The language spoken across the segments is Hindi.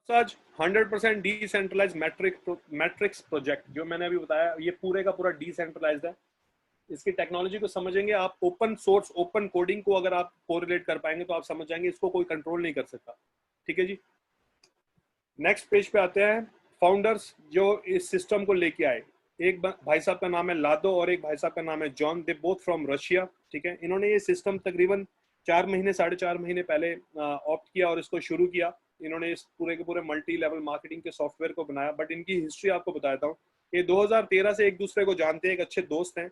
सच 100% डिसेंट्रलाइज मैट्रिक्स प्रोजेक्ट जो मैंने अभी बताया, ये पूरे का पूरा डिसेंट्रलाइज्ड है। इसकी टेक्नोलॉजी को समझेंगे आप, ओपन सोर्स ओपन कोडिंग को अगर आप कोरिलेट कर पाएंगे तो आप समझ जाएंगे इसको कोई कंट्रोल नहीं कर सकता। ठीक है जी, नेक्स्ट पेज पे आते हैं। फाउंडर्स जो इस सिस्टम को लेके आए, एक भाई साहब का नाम है लादो और एक भाई साहब का नाम है John, they both from Russia. ठीक है, इन्होंने ये सिस्टम तकरीबन 4 महीने 4.5 महीने पहले ऑप्ट किया और इसको शुरू किया। इन्होंने इस पूरे के पूरे मल्टी लेवल मार्केटिंग के सॉफ्टवेयर को बनाया। बट इनकी हिस्ट्री आपको बताता हूँ, ये 2013 से एक दूसरे को जानते हैं, एक अच्छे दोस्त हैं,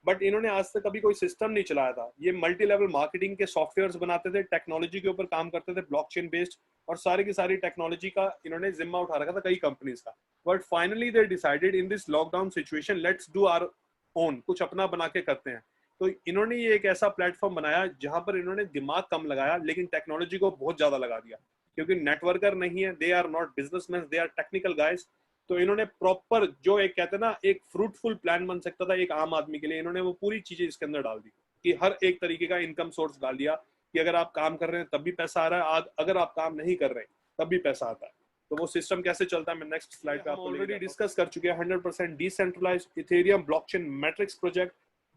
बट इन्होंने आज तक कभी कोई सिस्टम नहीं चलाया था। ये मल्टी लेवल मार्केटिंग के सॉफ्टवेयर्स बनाते थे, टेक्नोलॉजी के ऊपर काम करते थे, ब्लॉकचेन बेस्ड, और सारी की सारी टेक्नोलॉजी का इन्होंने जिम्मा उठा रखा था कई कंपनीज का। But finally they decided in this lockdown situation, let's do our own, कुछ अपना बना के करते हैं। तो इन्होंने ये एक ऐसा प्लेटफॉर्म बनाया जहां पर इन्होंने दिमाग कम लगाया लेकिन टेक्नोलॉजी को बहुत ज्यादा लगा दिया, क्योंकि नेटवर्कर नहीं है, they are not businessman, they are technical guys. तो इन्होंने प्रॉपर जो एक कहते हैं ना एक फ्रूटफुल प्लान बन सकता था एक आम आदमी के लिए, इन्होंने वो पूरी चीजें इसके अंदर डाल दी कि हर एक तरीके का इनकम सोर्स डाल दिया कि अगर आप काम कर रहे हैं तब भी पैसा आ रहा है, अगर आप काम नहीं कर रहे तब भी पैसा आता है। तो वो सिस्टम कैसे चलता है मैं नेक्स्ट स्लाइड पे आपको ऑलरेडी डिस्कस कर चुके हैं। 100% decentralised Ethereum blockchain matrix project.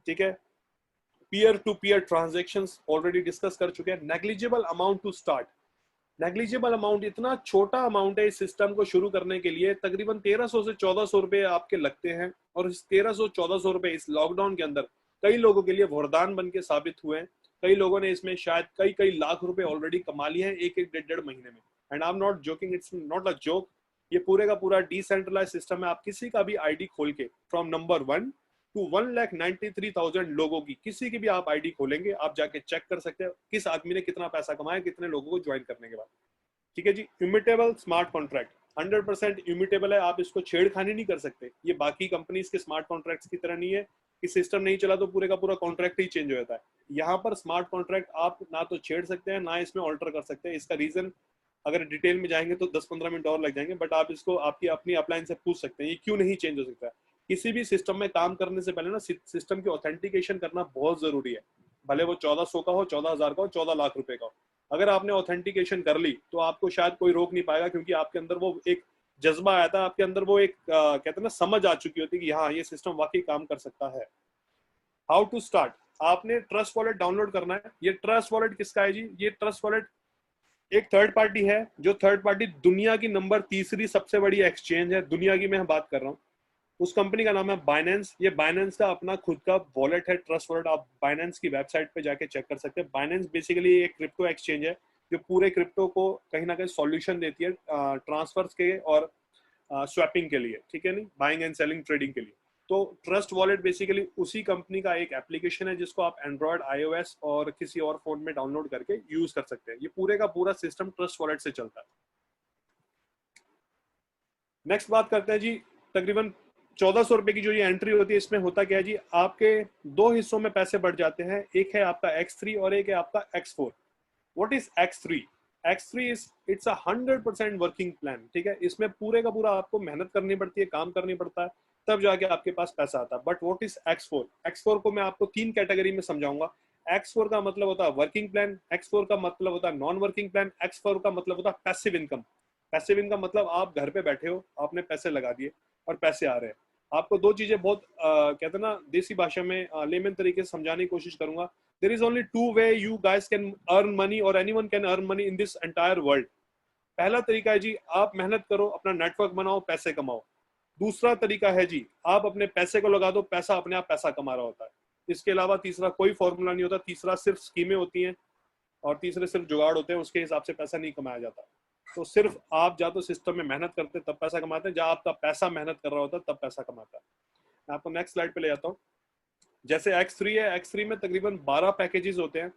ठीक है, peer to peer transactions already discuss कर चुके हैं। Negligible amount to start, negligible amount, इतना छोटा अमाउंट है इस सिस्टम को शुरू करने के लिए, तकरीबन 1300 से 1400 रुपए आपके लगते हैं। और इस 1300-1400 रुपए इस लॉकडाउन के अंदर कई लोगों के लिए वरदान बन के साबित हुए हैं। कई लोगों ने इसमें शायद कई कई लाख रुपए ऑलरेडी कमा लिए हैं एक एक डेढ़ महीने में। And I am not joking, it's not a joke. ये पूरे का पूरा डिसेंट्रलाइज सिस्टम है। आप किसी का भी आईडी खोल के फ्रॉम नंबर 1 टू 1,93,000 लोगों की किसी की भी आप आईडी खोलेंगे, आप जाके चेक कर सकते हैं किस आदमी ने कितना पैसा कमाया कितने लोगों को ज्वाइन करने के बाद। ठीक है जी, इम्यूटेबल स्मार्ट कॉन्ट्रैक्ट 100% इम्यूटेबल है, आप इसको छेड़खानी नहीं कर सकते। ये बाकी कंपनीज के स्मार्ट कॉन्ट्रैक्ट्स की तरह नहीं है कि सिस्टम नहीं चला तो पूरे का पूरा कॉन्ट्रैक्ट ही चेंज हो जाता है। यहाँ पर स्मार्ट कॉन्ट्रैक्ट आप ना तो छेड़ सकते हैं ना इसमें ऑल्टर कर सकते हैं। इसका रीजन अगर डिटेल में जाएंगे तो 10-15 मिनट और लग जाएंगे, बट आप इसको आपकी अपनी अपलाइन से पूछ सकते हैं ये क्यों नहीं चेंज हो सकता है। किसी भी सिस्टम में काम करने से पहले ना सिस्टम की ऑथेंटिकेशन करना बहुत जरूरी है, भले वो 1400 का हो, 14,000 का हो, 14 लाख रुपए का हो। अगर आपने ऑथेंटिकेशन कर ली तो आपको शायद कोई रोक नहीं पाएगा, क्योंकि आपके अंदर वो एक जज्बा आया था, आपके अंदर वो एक कहते हैं ना समझ आ चुकी होती कि हाँ ये सिस्टम वाकई काम कर सकता है। हाउ टू स्टार्ट, आपने ट्रस्ट वॉलेट डाउनलोड करना है। ये ट्रस्ट वॉलेट किसका है जी? ये ट्रस्ट वॉलेट एक थर्ड पार्टी है, जो थर्ड पार्टी दुनिया की नंबर 3 सबसे बड़ी एक्सचेंज है, दुनिया की मैं बात कर रहा हूँ। उस कंपनी का नाम है बाइनेंस। ये बाइनेंस का अपना खुद का वॉलेट है, ट्रस्ट वॉलेट। आप बाइनेंस की वेबसाइट पे जाके चेक कर सकते हैं। बाइनेंस बेसिकली एक क्रिप्टो एक्सचेंज है जो पूरे क्रिप्टो को कहीं ना कहीं सॉल्यूशन देती है ट्रांसफर्स के और स्वैपिंग के लिए। ठीक है, नहीं बाइंग एंड सेलिंग ट्रेडिंग के लिए। तो ट्रस्ट वॉलेट बेसिकली उसी कंपनी का एक एप्लीकेशन है जिसको आप एंड्रॉयड, iOS और किसी और फोन में डाउनलोड करके यूज कर सकते हैं। ये पूरे का पूरा सिस्टम ट्रस्ट वॉलेट से चलता है। नेक्स्ट बात करते हैं जी, तकरीबन 1400 रुपए की जो ये एंट्री होती है, इसमें होता क्या है जी, आपके दो हिस्सों में पैसे बढ़ जाते हैं। एक है आपका X3 और एक है आपका X4। What is X3? X3 is it's a 100% working plan. ठीक है, इसमें पूरे का पूरा आपको मेहनत करनी पड़ती है, काम करनी पड़ता है, तब जाके आपके पास पैसा आता है। But what is X4? X4 को मैं आपको 3 कैटेगरी में समझाऊंगा। X4 का मतलब होता है वर्किंग प्लान, X4 का मतलब होता है नॉन वर्किंग प्लान, X4 का मतलब होता है पैसिव इनकम। पैसिव इनकम मतलब आप घर पे बैठे हो, आपने पैसे लगा दिए और पैसे आ रहे हैं। आपको दो चीजें बहुत कहते हैं ना देसी भाषा में लेमन तरीके से समझाने की कोशिश करूंगा। There is only two way you guys can earn money और anyone can earn money in this entire world. पहला तरीका है जी, आप मेहनत करो, अपना नेटवर्क बनाओ, पैसे कमाओ। दूसरा तरीका है जी, आप अपने पैसे को लगा दो, पैसा अपने आप पैसा कमा रहा होता है। इसके अलावा तीसरा कोई फॉर्मूला नहीं होता। तीसरा सिर्फ स्कीमें होती हैं और तीसरे सिर्फ जुगाड़ होते हैं, उसके हिसाब से पैसा नहीं कमाया जाता। तो सिर्फ आप जा तो सिस्टम में मेहनत करते तब पैसा कमाते हैं, जहां आपका पैसा मेहनत कर रहा होता है तब पैसा कमाता है। मैं आपको नेक्स्ट स्लाइड पे ले जाता हूँ। जैसे X3 है, X3 में तकरीबन 12 पैकेजेस होते हैं।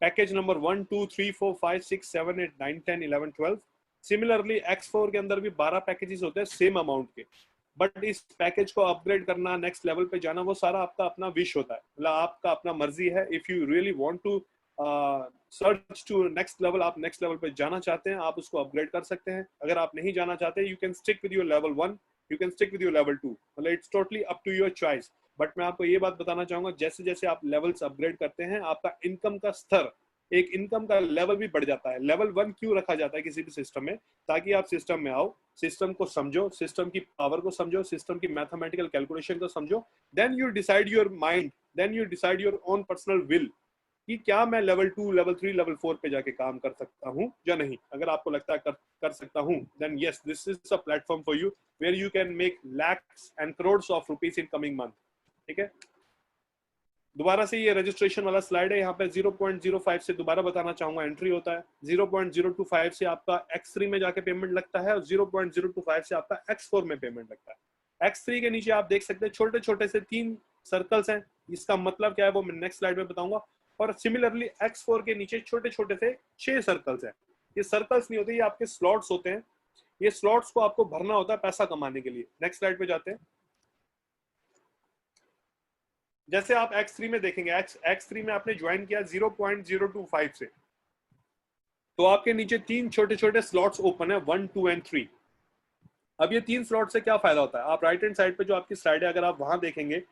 Package number 1, 2, 3, 4, 5, 6, 7, 8, 9, 10, 11, 12। सिमिलरली X4 के अंदर भी 12 पैकेजेस होते हैं सेम अमाउंट के। बट इस पैकेज को अपग्रेड करना, नेक्स्ट लेवल पे जाना, वो सारा आपका अपना विश होता है, मतलब आपका अपना मर्जी है। If you really want to search to next level, आप नेक्स्ट लेवल पे जाना चाहते हैं, आप उसको अपग्रेड कर सकते हैं। अगर आप नहीं जाना चाहते, you can stick with your level 1, you can stick with your level 2, मतलब it's totally up to your choice. But मैं आपको ये बात बताना चाहूंगा, जैसे जैसे आप लेवल्स अपग्रेड करते हैं, आपका इनकम का स्तर एक इनकम का लेवल भी बढ़ जाता है। लेवल 1 क्यों रखा जाता है किसी भी सिस्टम में? ताकि आप सिस्टम में आओ, सिस्टम को समझो, सिस्टम की पावर को समझो, सिस्टम की मैथमेटिकल कैलकुलेशन को समझो, then you decide your mind, then you decide your own personal will कि क्या मैं लेवल 2, लेवल 3, लेवल 4 पे जाके काम कर सकता हूँ या नहीं। अगर आपको लगता है कर सकता हूँ, then yes, this is a platform for you where you can make lakhs and crores of rupees in coming month. ठीक है, दोबारा से ये रजिस्ट्रेशन वाला स्लाइड है, यहाँ पे 0.05 से दोबारा बताना चाहूंगा एंट्री होता है, 0.025 से आपका X3 में जाके पेमेंट लगता है और 0.025 से आपका X4 में पेमेंट लगता है। X3 के नीचे आप देख सकते हैं छोटे छोटे से 3 सर्कल्स हैं, इसका मतलब क्या है वो मैं नेक्स्ट स्लाइड में बताऊंगा। और सिमिलरली X4 के नीचे छोटे छोटे से 6 सर्कल्स हैं। ये सर्कल्स नहीं होते, ये आपके स्लॉट्स होते हैं। ये स्लॉट्स को आपको भरना होता है पैसा कमाने के लिए। नेक्स्ट स्लाइड पे जाते हैं। जैसे आप X3 में देखेंगे, X3 में आपने ज्वाइन किया 0.025 से, तो आपके नीचे 3 छोटे छोटे स्लॉट्स ओपन है, 1, 2 एंड 3। अब ये 3 स्लॉट से क्या फायदा होता है? आप राइट हैंड साइड पे जो आपकी स्लाइड है, अगर आप वहां देखेंगे,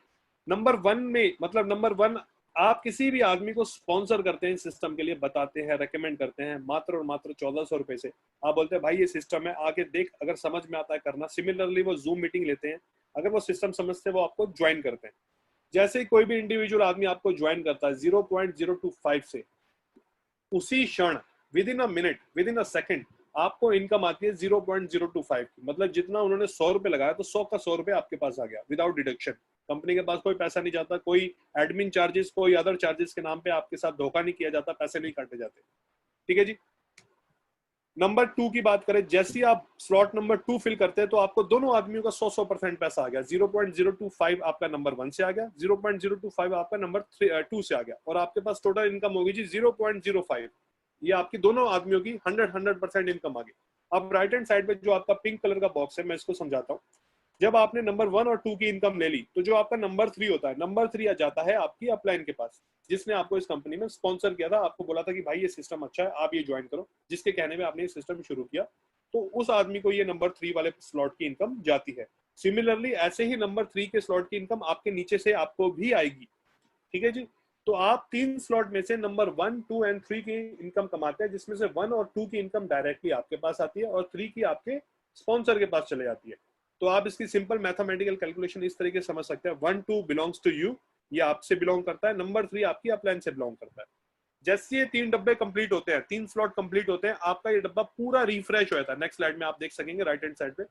नंबर 1 में, मतलब नंबर 1, आप किसी भी आदमी को स्पॉन्सर करते हैं, सिस्टम के लिए बताते हैं, रेकमेंड करते हैं, मात्र और मात्र 1400 रुपए से। आप बोलते हैं भाई ये सिस्टम है, आके देख, अगर समझ में आता है करना। सिमिलरली वो जूम मीटिंग लेते हैं, अगर वो सिस्टम समझते हैं वो आपको ज्वाइन करते हैं। जैसे ही कोई भी इंडिविजुअल आदमी आपको ज्वाइन करता है 0.025 से, उसी क्षण, with in a minute, with in a second, आपको इनकम आती है 0.025 की। मतलब जितना उन्होंने 100 रुपए लगाया तो 100 का 100 रुपए आपके पास आ गया विदाउट डिडक्शन। कंपनी के पास कोई पैसा नहीं जाता, कोई एडमिन चार्जेस, कोई अदर चार्जेस के नाम पे आपके साथ धोखा नहीं किया जाता, पैसे नहीं काटे जाते। ठीक है जी। नंबर 2 की बात करें, जैसे ही आप स्लॉट नंबर 2 फिल करते हैं तो आपको दोनों आदमियों का 100% पैसा आ गया। 0.025 आपका नंबर 1 से आ गया, 0.025 आपका नंबर 2 से आ गया, और आपके पास टोटल इनकम होगी जी 0.05। ये आपकी दोनों आदमियों की 100% इनकम आ गई। अब राइट हैंड साइड पे जो आपका पिंक कलर का बॉक्स है, मैं इसको समझाता हूँ। जब आपने नंबर 1 और 2 की इनकम ले ली, तो जो आपका नंबर 3 होता है, नंबर 3 जाता है आपकी अपलाइन के पास, जिसने आपको इस कंपनी में स्पॉन्सर किया था, आपको बोला था कि भाई ये सिस्टम अच्छा है, आप ये ज्वाइन करो, जिसके कहने में आपने ये सिस्टम शुरू किया, तो उस आदमी को ये नंबर 3 वाले स्लॉट की इनकम जाती है। सिमिलरली ऐसे ही नंबर 3 के स्लॉट की इनकम आपके नीचे से आपको भी आएगी। ठीक है जी। तो आप 3 स्लॉट में से नंबर 1, 2 एंड 3 की इनकम कमाते हैं, जिसमें से 1 और 2 की इनकम डायरेक्टली आपके पास आती है और 3 की आपके स्पॉन्सर के पास चले जाती है। तो आप इसकी सिंपल मैथमेटिकल कैलकुलेशन इस तरीके से समझ सकते हैं, 1, 2 बिलोंग्स टू यू, ये आपसे बिलोंग करता है, नंबर 3 आपकी अपलाइन से बिलोंग करता है। जैसे ये 3 डब्बे कंप्लीट होते हैं, 3 स्लॉट कंप्लीट होते हैं, आपका ये डब्बा पूरा रिफ्रेश हो जाता है। नेक्स्ट स्लाइड में आप देख सकेंगे राइट हैंड साइड पे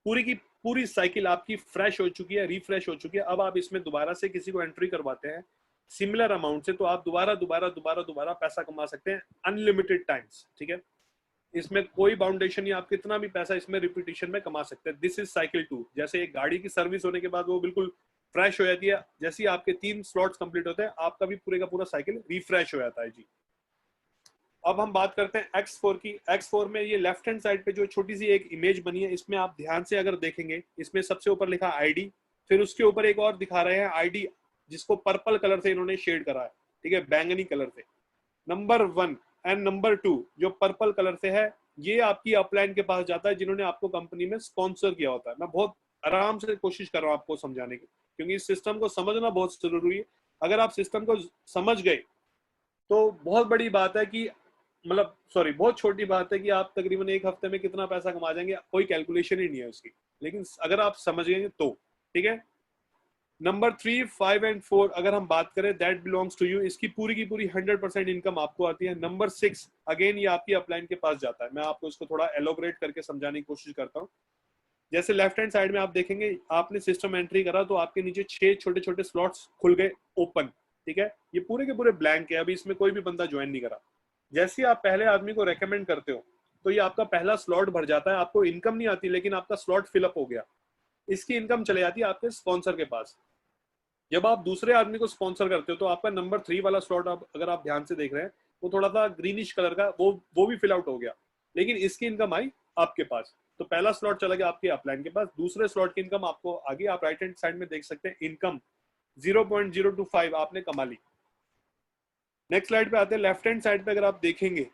पूरी की पूरी साइकिल आपकी फ्रेश हो चुकी है, रिफ्रेश हो चुकी है। अब आप इसमें दोबारा से किसी को एंट्री करवाते हैं सिमिलर अमाउंट से, तो आप दोबारा दोबारा दोबारा दोबारा पैसा कमा सकते हैं अनलिमिटेड टाइम्स। ठीक है, इसमें कोई बाउंडेशन नहीं, आप कितना भी पैसा इसमें रिपीटिशन में कमा सकते हैं। This is cycle 2। जैसे एक गाड़ी की सर्विस होने के बाद वो बिल्कुल फ्रेश हो जाती है, जैसे ही आपके 3 स्लॉट्स कंप्लीट होते हैं, आपका भी पूरे का पूरा साइकिल रिफ्रेश हो जाता है जी। अब हम बात करते हैं X4 की। X4 में ये लेफ्ट हैंड साइड पे जो छोटी सी एक इमेज बनी है, इसमें आप ध्यान से अगर देखेंगे, इसमें सबसे ऊपर लिखा आईडी, फिर उसके ऊपर एक और दिखा रहे हैं आईडी, जिसको पर्पल कलर से इन्होंने शेड करा है, ठीक है, बैंगनी कलर से। नंबर 1 एंड नंबर 2 जो पर्पल कलर से है, ये आपकी अपलाइन के पास जाता है, जिन्होंने आपको कंपनी में स्पॉन्सर किया होता है। मैं बहुत आराम से कोशिश कर रहा हूँ आपको समझाने की, क्योंकि इस सिस्टम को समझना बहुत जरूरी है। अगर आप सिस्टम को समझ गए तो बहुत बड़ी बात है कि, मतलब सॉरी, बहुत छोटी बात है कि आप तकरीबन 1 हफ्ते में कितना पैसा कमा जाएंगे, कोई कैलकुलेशन ही नहीं है उसकी। लेकिन अगर आप समझ गए तो ठीक है। नंबर 3, 5 एंड 4 अगर हम बात करें, दैट बिलोंग्स टू यू, इसकी पूरी की पूरी 100% इनकम आपको आती है। नंबर 6 अगेन ये आपकी अपलाइन के पास जाता है। मैं आपको इसको थोड़ा एलोबरेट करके समझाने की कोशिश करता हूँ। जैसे लेफ्ट हैंड साइड में आप देखेंगे, आपने सिस्टम एंट्री करा तो आपके नीचे 6 छोटे छोटे स्लॉट्स खुल गए ओपन। ठीक है, ये पूरे के पूरे ब्लैंक है, अभी इसमें कोई भी बंदा ज्वाइन नहीं करा। जैसे आप पहले आदमी को रेकमेंड करते हो तो ये आपका पहला स्लॉट भर जाता है, आपको इनकम नहीं आती, लेकिन आपका स्लॉट फिलअप हो गया। इसकी इनकम चले जाती है आपके स्पॉन्सर के पास। जब आप दूसरे आदमी को स्पॉन्सर करते हो तो आपका नंबर 3 वाला स्लॉट, अगर आप ध्यान से देख रहे हैं, वो थोड़ा सा ग्रीनिश कलर का, वो भी फिल आउट हो गया, लेकिन इसकी इनकम आई आपके पास। तो पहला स्लॉट चला गया आपके अपलाइन के पास, दूसरे स्लॉट की इनकम आपको आगे, आप राइट हैंड साइड में देख सकते हैं, इनकम 0.025 आपने कमा ली। नेक्स्ट स्लाइड पे आते हैं। लेफ्ट हैंड साइड पे अगर आप देखेंगे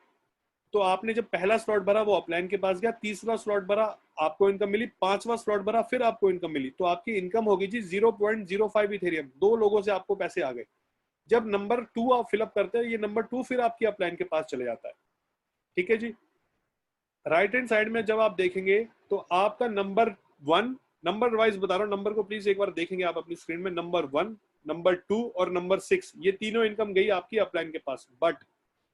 तो आपने जब पहला स्लॉट भरा वो अपलाइन के पास गया, तीसरा स्लॉट भरा आपको इनकम मिली, पांचवा स्लॉट भरा फिर आपको इनकम मिली, तो आपकी इनकम होगी जी 0.05 इथेरियम। 2 लोगों से आपको पैसे आ गए। जब नंबर 2 आप फिलअप करते हैं, ये नंबर 2 फिर आपकी अपलाइन के पास चले जाता है। ठीक है जी। राइट हैंड साइड में जब आप देखेंगे तो आपका नंबर 1, नंबर वाइज बता रहा हूँ, नंबर को प्लीज एक बार देखेंगे आप अपनी स्क्रीन में, नंबर 1, नंबर 2 और नंबर 6, ये तीनों इनकम गई आपकी अपलाइन के पास। But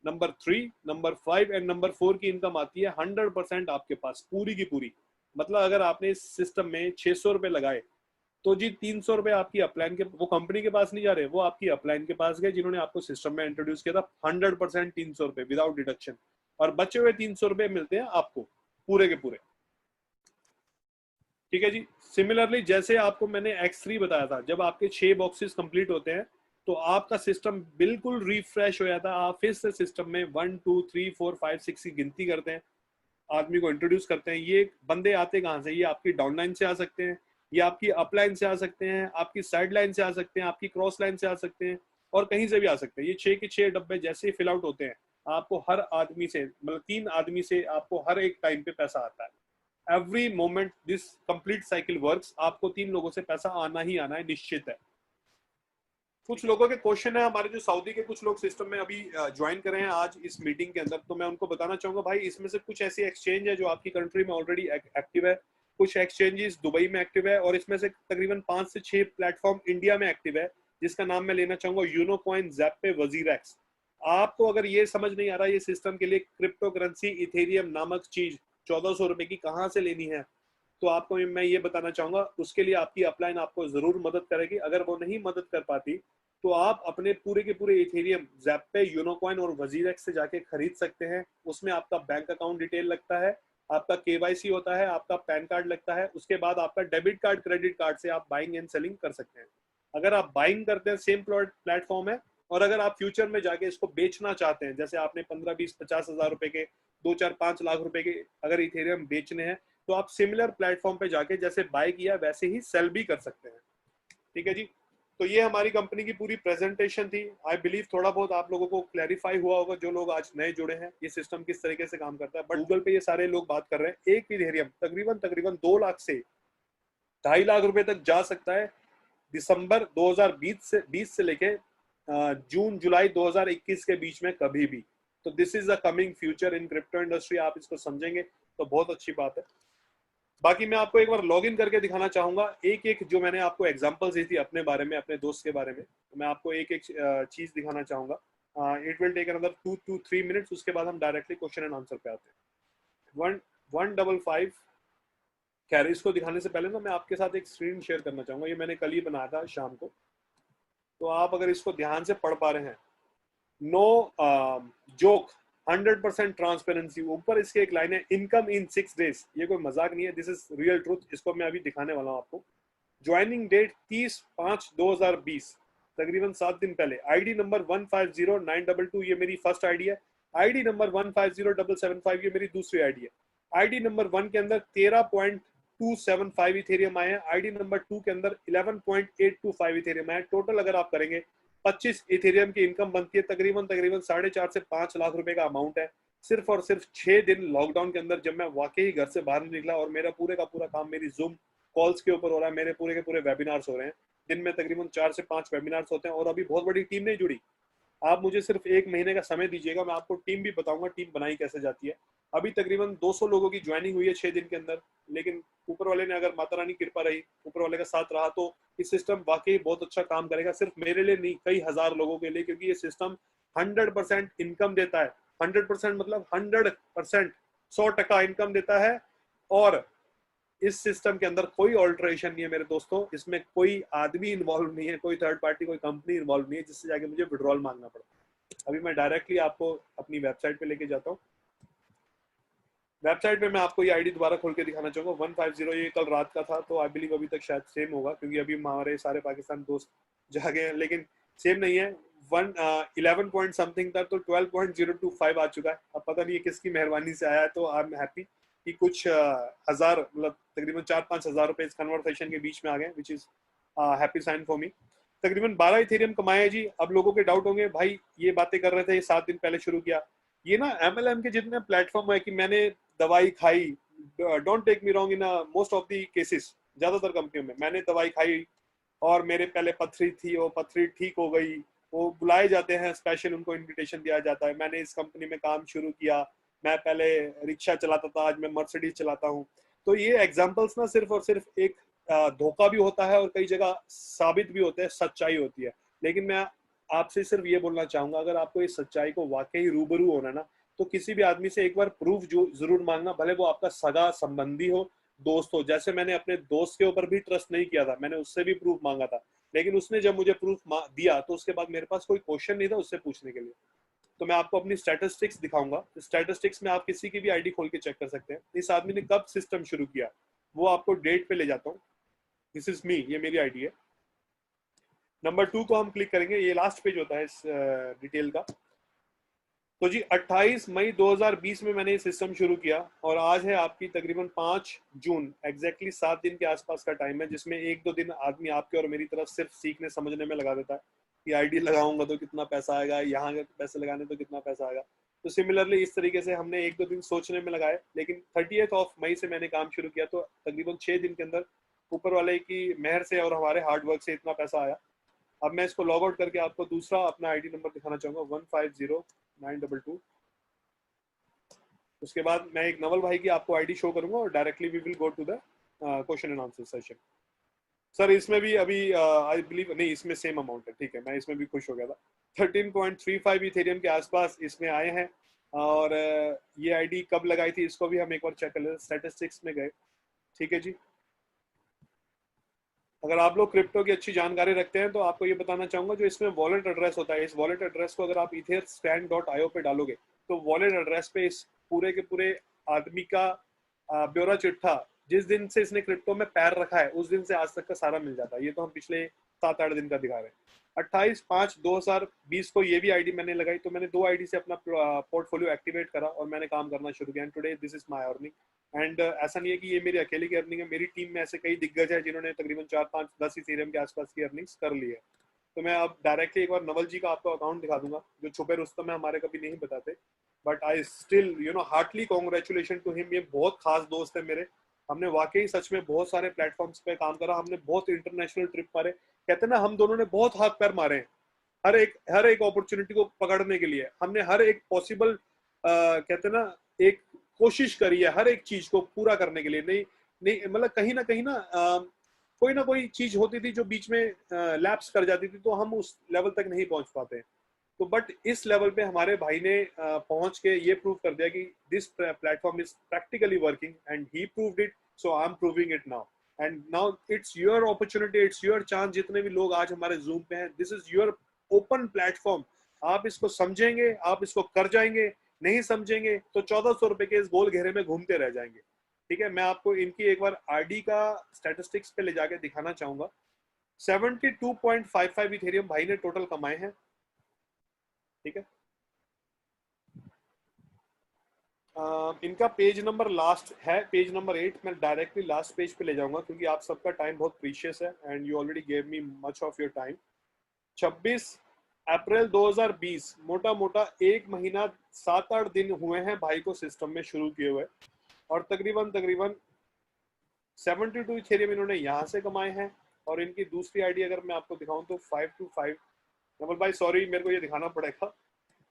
number 3, number 5 and number 4 की इनकम आती है 100% आपके पास, पूरी की पूरी। मतलब अगर आपने इस सिस्टम में 600 रुपए लगाए तो जी 300 रुपए आपकी अपलाइन के, वो कंपनी के पास नहीं जा रहे, वो आपकी अपलाइन के पास गए जिन्होंने आपको सिस्टम में इंट्रोड्यूस किया था। 100% 300 रुपए विदाउट डिडक्शन, और बचे हुए 300 रुपए मिलते हैं आपको पूरे के पूरे। ठीक है जी। सिमिलरली जैसे आपको मैंने X3 बताया था, जब आपके 6 बॉक्सेस कंप्लीट होते हैं तो आपका सिस्टम बिल्कुल रिफ्रेश हो जाता है। आप फिर से सिस्टम में 1 2 3 4 5 6 की गिनती करते हैं, आदमी को इंट्रोड्यूस करते हैं। ये बंदे आते कहाँ से? ये आपकी डाउनलाइन से आ सकते हैं, ये आपकी अपलाइन से आ सकते हैं, आपकी साइड लाइन से आ सकते हैं, आपकी क्रॉस लाइन से आ सकते हैं, और कहीं से भी आ सकते हैं। ये 6 के 6 डब्बे जैसे ही फिल आउट होते हैं, आपको हर आदमी से, मतलब 3 आदमी से आपको हर एक टाइम पे पैसा आता है। Every moment this complete cycle works, आपको 3 लोगों से पैसा आना ही आना है, निश्चित है। कुछ लोगों के क्वेश्चन है, हमारे जो सऊदी के कुछ लोग सिस्टम में अभी ज्वाइन कर रहे हैं आज इस मीटिंग के अंदर, तो मैं उनको बताना चाहूंगा भाई, इसमें से कुछ ऐसी एक्सचेंज है जो आपकी कंट्री में ऑलरेडी एक्टिव है, कुछ एक्सचेंजेस दुबई में एक्टिव है, और इसमें से तकरीबन 5 से 6 प्लेटफॉर्म इंडिया में एक्टिव है, जिसका नाम मैं लेना चाहूंगा यूनो कॉइन, ज़ैपे, वजीरैक्स। आपको अगर ये समझ नहीं आ रहा ये सिस्टम के लिए क्रिप्टो करेंसी इथेरियम नामक चीज 1400 रुपए की कहाँ से लेनी है, तो आपको मैं ये बताना चाहूंगा, उसके लिए आपकी अपलाइन आपको जरूर मदद करेगी। अगर वो नहीं मदद कर पाती तो आप अपने पूरे के पूरे इथेरियम ज़ैपे, यूनोकॉइन और वजीरैक्स से जाके खरीद सकते हैं। उसमें आपका बैंक अकाउंट डिटेल लगता है, आपका केवाईसी होता है, आपका पैन कार्ड लगता है, उसके बाद आपका डेबिट कार्ड, क्रेडिट कार्ड से आप बाइंग एंड सेलिंग कर सकते हैं। अगर आप बाइंग करते हैं, सेम प्लेटफॉर्म है। और अगर आप फ्यूचर में जाके इसको बेचना चाहते हैं, जैसे आपने 15 20 50 हजार रुपए के 2 4 5 लाख रुपए के अगर इथेरियम बेचने हैं, तो आप सिमिलर प्लेटफॉर्म पे जाके जैसे बाय किया वैसे ही सेल भी कर सकते हैं। ठीक है जी। तो ये हमारी कंपनी की पूरी प्रेजेंटेशन थी। आई बिलीव थोड़ा बहुत आप लोगों को क्लैरिफाई हुआ होगा, जो लोग आज नए जुड़े हैं, ये सिस्टम किस तरीके से काम करता है। बट गूगल पे ये सारे लोग बात कर रहे हैं, एक इथेरियम तकरीबन तकरीबन 2 लाख से 2.5 लाख रुपए तक जा सकता है दिसंबर 2020 से लेके जून जुलाई 2021 के बीच में कभी भी। तो this is the coming future in crypto industry. आप इसको समझेंगे तो बहुत अच्छी बात है। बाकी मैं आपको एक बार लॉग इन करके दिखाना चाहूंगा, एक एक जो मैंने आपको एग्जांपल्स दी थी अपने बारे में, अपने दोस्त के बारे में, तो मैं आपको एक एक चीज दिखाना चाहूंगा। It will take another 2 to 3 minutes, उसके बाद हम डायरेक्टली क्वेश्चन एंड आंसर पे आते हैं। 155। खैर, इसको दिखाने से पहले ना मैं आपके साथ एक स्क्रीन शेयर करना चाहूंगा। ये मैंने कल ही बनाया था शाम को, तो आप अगर इसको ध्यान से पढ़ पा रहे हैं, नो जोक, 100% ट्रांसपेरेंसी। ऊपर इसके एक लाइन है, इनकम इन 6 डेज। ये कोई मजाक नहीं है, दिस इज रियल ट्रूथ। इसको मैं अभी दिखाने वाला हूँ आपको। ज्वाइनिंग डेट 30/5/2020, तकरीबन 7 दिन पहले। आईडी नंबर 150922, ये मेरी फर्स्ट आईडी है। आईडी नंबर 150775, ये मेरी दूसरी आईडी है। आईडी नंबर 1 के अंदर 13.275 इथेरियम आए हैं। आईडी नंबर 2 के अंदर 11.825 इथेरियम आए। टोटल अगर आप करेंगे 25 इथेरियम की इनकम बनती है, तकरीबन 4.5 से 5 लाख रुपए का अमाउंट है। सिर्फ और सिर्फ 6 दिन लॉकडाउन के अंदर, जब मैं वाकई घर से बाहर नहीं निकला और मेरा पूरे का पूरा काम मेरी जूम कॉल्स के ऊपर हो रहा है, मेरे पूरे के पूरे वेबिनार्स हो रहे हैं। दिन में तकरीबन 4 से 5 वेबिनार्स होते हैं, और अभी बहुत बड़ी टीम नहीं जुड़ी। आप मुझे सिर्फ 1 महीने का समय दीजिएगा, मैं आपको टीम भी बताऊंगा टीम बनाई कैसे जाती है। अभी तकरीबन 200 लोगों की ज्वाइनिंग हुई है 6 दिन के अंदर। लेकिन ऊपर वाले ने, अगर माता रानी कृपा रही, ऊपर वाले का साथ रहा, तो ये सिस्टम वाकई बहुत अच्छा काम करेगा। सिर्फ मेरे लिए नहीं, कई हजार लोगों के लिए, क्योंकि ये सिस्टम 100% इनकम देता है। 100% मतलब 100%, 100% इनकम देता है। और इस सिस्टम के अंदर कोई ऑल्टरेशन नहीं है मेरे दोस्तों। इसमें कोई आदमी इन्वॉल्व नहीं है, कोई थर्ड पार्टी, कोई कंपनी इन्वॉल्व नहीं है जिससे जाके मुझे विड्रॉल मांगना पड़ता। अभी मैं डायरेक्टली आपको अपनी वेबसाइट पे लेके जाता हूँ। वेबसाइट पे मैं आपको ये आईडी दोबारा खोल के दिखाना चाहूंगा। 150, ये कल रात का था, तो आई बिलीव अभी तक शायद सेम होगा, क्योंकि अभी हमारे सारे पाकिस्तान दोस्त जागे हैं। लेकिन सेम नहीं है, 11 पॉइंट समथिंग था, तो 12.025 आ चुका है। अब पता नहीं है किसकी मेहरबानी से आया है, तो आई एम हैप्पी कि कुछ हजार, मतलब तकरीबन 4-5 हजार रुपए इस कन्वर्सेशन के बीच में आ गए, which is happy sign for me. तकरीबन 12 इथेरियम कमाए हैं जी। अब लोगों के डाउट होंगे, भाई ये बातें कर रहे थे, ये 7 दिन पहले शुरू किया। ये ना MLM के जितने प्लेटफॉर्म है कि मैंने दवाई खाई, don't take me wrong, in most of the cases, ज्यादातर कंपनियों में मैंने दवाई खाई और मेरे पहले पथरी थी, वो पथरी ठीक हो गई, वो बुलाए जाते हैं, स्पेशल उनको इनविटेशन दिया जाता है। मैंने इस कंपनी में काम शुरू किया, मैं पहले रिक्शा चलाता था, आज मैं मर्सिडीज चलाता हूँ। तो ये एग्जांपल्स ना सिर्फ और सिर्फ एक धोखा भी होता है और कई जगह साबित भी होते हैं, सच्चाई होती है। लेकिन मैं आपसे सिर्फ ये बोलना चाहूंगा, अगर आपको इस सच्चाई को वाकई रूबरू होना ना, तो किसी भी आदमी से एक बार प्रूफ जो जरूर मांगना, भले वो आपका सगा संबंधी हो, दोस्त हो। जैसे मैंने अपने दोस्त के ऊपर भी ट्रस्ट नहीं किया था, मैंने उससे भी प्रूफ मांगा था, लेकिन उसने जब मुझे प्रूफ दिया तो उसके बाद मेरे पास कोई क्वेश्चन नहीं था उससे पूछने के लिए। तो मैं आपको अपनी स्टैटिस्टिक्स दिखाऊंगा। स्टैटिस्टिक्स में आप किसी की भी आईडी खोल के चेक कर सकते हैं, इस आदमी ने कब सिस्टम शुरू किया, वो आपको डेट पे ले जाता हूँ। दिस इज मी, ये मेरी आईडी है। नंबर 2 को हम क्लिक करेंगे, ये लास्ट पेज होता है इस डिटेल का। तो जी 28 मई 2020 में मैंने ये सिस्टम शुरू किया और आज है आपकी तकरीबन 5 जून, एग्जैक्टली 7 दिन के आसपास का टाइम है, जिसमें 1-2 दिन आदमी आपके और मेरी तरफ सिर्फ सीखने समझने में लगा देता है कि आईडी लगाऊंगा तो कितना पैसा आएगा, यहाँ पैसे लगाने तो कितना पैसा आएगा। तो सिमिलरली इस तरीके से हमने 1-2 दिन सोचने में लगाए, लेकिन 30 मई से मैंने काम शुरू किया तो तकरीबन 6 दिन के अंदर ऊपर वाले की मेहर से और हमारे हार्डवर्क से इतना पैसा आया। अब मैं इसको लॉग आउट करके आपको दूसरा अपना आईडी नंबर दिखाना चाहूंगा, 150922। उसके बाद मैं एक नवल भाई की आपको आईडी शो करूंगा और directly we will go to the question and answer session. Sir इसमें भी अभी आई बिलीव नहीं, इसमें सेम अमाउंट है, ठीक है, मैं इसमें भी खुश हो गया था। 13.35 इथेरियम के आसपास इसमें आए हैं। और ये आईडी कब लगाई थी इसको भी हम एक बार चेक कर लेते, स्टैटिस्टिक्स में गए, ठीक है जी। अगर आप लोग क्रिप्टो की अच्छी जानकारी रखते हैं तो आपको ये बताना चाहूंगा, जो इसमें वॉलेट एड्रेस होता है, इस वॉलेट एड्रेस को अगर आप etherscan.io पे डालोगे तो वॉलेट एड्रेस पे इस पूरे के पूरे आदमी का ब्यौरा चिट्ठा, जिस दिन से इसने क्रिप्टो में पैर रखा है उस दिन से आज तक का सारा मिल जाता है। ये तो हम पिछले 7-8 दिन का दिखा रहे हैं। 28/5/2020 को ये भी आईडी मैंने लगाई, तो मैंने 2 आईडी से अपना पोर्टफोलियो एक्टिवेट करा और मैंने काम करना शुरू किया। Today this is my earning. And ऐसा नहीं है कि ये मेरी अकेले की अर्निंग है, मेरी टीम में ऐसे कई दिग्गज है जिन्होंने तकरीबन 4-5-10 इथेरियम के आसपास की अर्निंग्स कर ली है। तो मैं अब डायरेक्टली एक बार नवल जी का आपको अकाउंट दिखा दूंगा, जो छुपे रुस्तम है हमारे कभी नहीं बताते, but I still heartly congratulation to him. ये बहुत खास दोस्त है मेरे, हमने वाकई सच में बहुत सारे प्लेटफॉर्म्स पे काम करा, हमने बहुत इंटरनेशनल ट्रिप मारे। कहते हैं ना, हम दोनों ने बहुत हाथ पैर मारे हैं हर एक अपॉर्चुनिटी को पकड़ने के लिए। हमने हर एक पॉसिबल कहते हैं ना एक कोशिश करी है हर एक चीज को पूरा करने के लिए। नहीं नहीं मतलब कहीं ना कोई चीज होती थी जो बीच में लैप्स कर जाती थी, तो हम उस लेवल तक नहीं पहुंच पाते। तो बट इस लेवल पे हमारे भाई ने पहुंच के ये प्रूव कर दिया कि this platform is practically working and he proved it, so I am proving it now. And now it's your opportunity, it's your chance. जितने भी लोग आज हमारे जूम पे हैं, this is your open platform. आप इसको समझेंगे, आप इसको कर जाएंगे, नहीं समझेंगे तो 1400 रुपए के इस गोल घेरे में घूमते रह जाएंगे। ठीक है, मैं आपको इनकी एक बार आरडी का स्टैटिस्टिक्स पे ले जाके दिखाना चाहूंगा। 72.55 इथेरियम भाई ने टोटल कमाए हैं। ठीक है, इनका पेज नंबर लास्ट है, पेज नंबर 8। मैं डायरेक्टली लास्ट पेज पे ले जाऊंगा क्योंकि आप सबका टाइम बहुत प्रीशियस है and you already gave me much of your time. 26 अप्रैल 2020, मोटा मोटा 1 महीना 7-8 दिन हुए हैं भाई को सिस्टम में शुरू किए हुए, और तकरीबन 72 इथेरियम इन्होंने यहाँ से कमाए हैं। और इनकी दूसरी आईडी अगर मैं आपको दिखाऊं तो 525, नवल भाई सॉरी मेरे को ये दिखाना पड़ेगा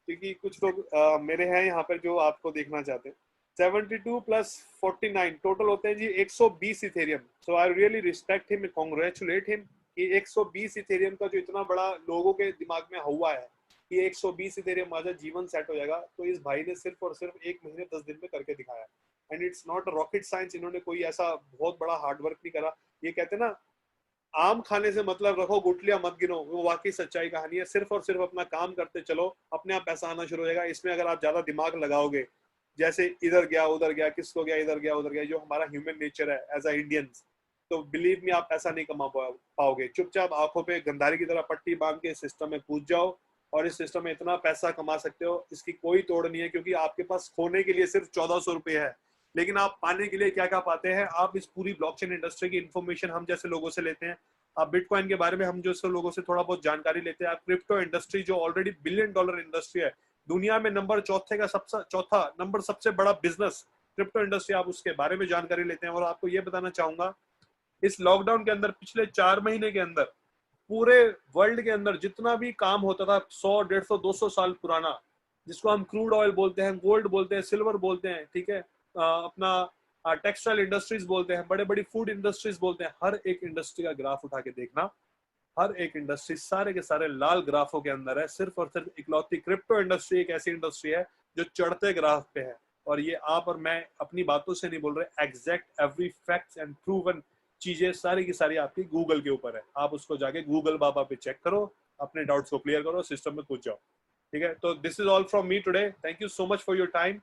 क्योंकि कुछ लोग मेरे हैं यहाँ पर जो आपको देखना चाहते हैं। 72 प्लस 49 टोटल होते हैं जी 120 Ethereum. So I really respect him, congratulate him कि 120 इथेरियम का जो इतना बड़ा लोगों के दिमाग में हुआ है कि 120 इथेरियम आ जाए जीवन सेट हो जाएगा, तो इस भाई ने सिर्फ और सिर्फ 1 महीने 10 दिन में करके दिखाया। And it's not rocket science, इन्होंने कोई ऐसा बहुत बड़ा हार्डवर्क नहीं करा। ये कहते हैं ना, आम खाने से मतलब रखो, गुटलियां मत गिनो, वो वाकई सच्चाई कहानी है। सिर्फ और सिर्फ अपना काम करते चलो, अपने आप पैसा आना शुरू हो जाएगा। इसमें अगर आप ज्यादा दिमाग लगाओगे, जैसे इधर गया उधर गया, किसको गया इधर गया उधर गया, जो हमारा ह्यूमन नेचर है एज अ इंडियंस, तो बिलीव मी आप पैसा नहीं कमा पाओगे। चुपचाप आंखों पे गंधारी की तरह पट्टी बांध के सिस्टम में कूद जाओ और इस सिस्टम में इतना पैसा कमा सकते हो, इसकी कोई तोड़ नहीं है। क्योंकि आपके पास खोने के लिए सिर्फ 1400 रुपये है, लेकिन आप पाने के लिए क्या क्या पाते हैं। आप इस पूरी ब्लॉकचेन इंडस्ट्री की इन्फॉर्मेशन हम जैसे लोगों से लेते हैं, आप बिटकॉइन के बारे में हम जो लोगों से थोड़ा बहुत जानकारी लेते हैं, आप क्रिप्टो इंडस्ट्री जो ऑलरेडी $1 बिलियन इंडस्ट्री है, दुनिया में नंबर चौथा नंबर सबसे बड़ा बिजनेस क्रिप्टो इंडस्ट्री, आप उसके बारे में जानकारी लेते हैं। और आपको ये बताना चाहूंगा, इस लॉकडाउन के अंदर पिछले 4 महीने के अंदर पूरे वर्ल्ड के अंदर जितना भी काम होता था 100, 150, 200 साल पुराना, जिसको हम क्रूड ऑयल बोलते हैं, गोल्ड बोलते हैं, सिल्वर बोलते हैं, ठीक है, अपना टेक्सटाइल इंडस्ट्रीज बोलते हैं, बड़े बड़ी फूड इंडस्ट्रीज बोलते हैं, हर एक इंडस्ट्री का ग्राफ उठा के देखना, हर एक इंडस्ट्री सारे के सारे लाल ग्राफों के अंदर है। सिर्फ और सिर्फ इकलौती क्रिप्टो इंडस्ट्री एक ऐसी इंडस्ट्री है जो चढ़ते ग्राफ पे है। और ये आप और मैं अपनी बातों से नहीं बोल रहे, exact every facts and proven चीजें सारी की सारी आपकी गूगल के ऊपर है। आप उसको जाके गूगल बाबा पे चेक करो, अपने डाउट्स को क्लियर करो, सिस्टम में कूद जाओ। ठीक है, तो this is all from me today. Thank you so much for your time.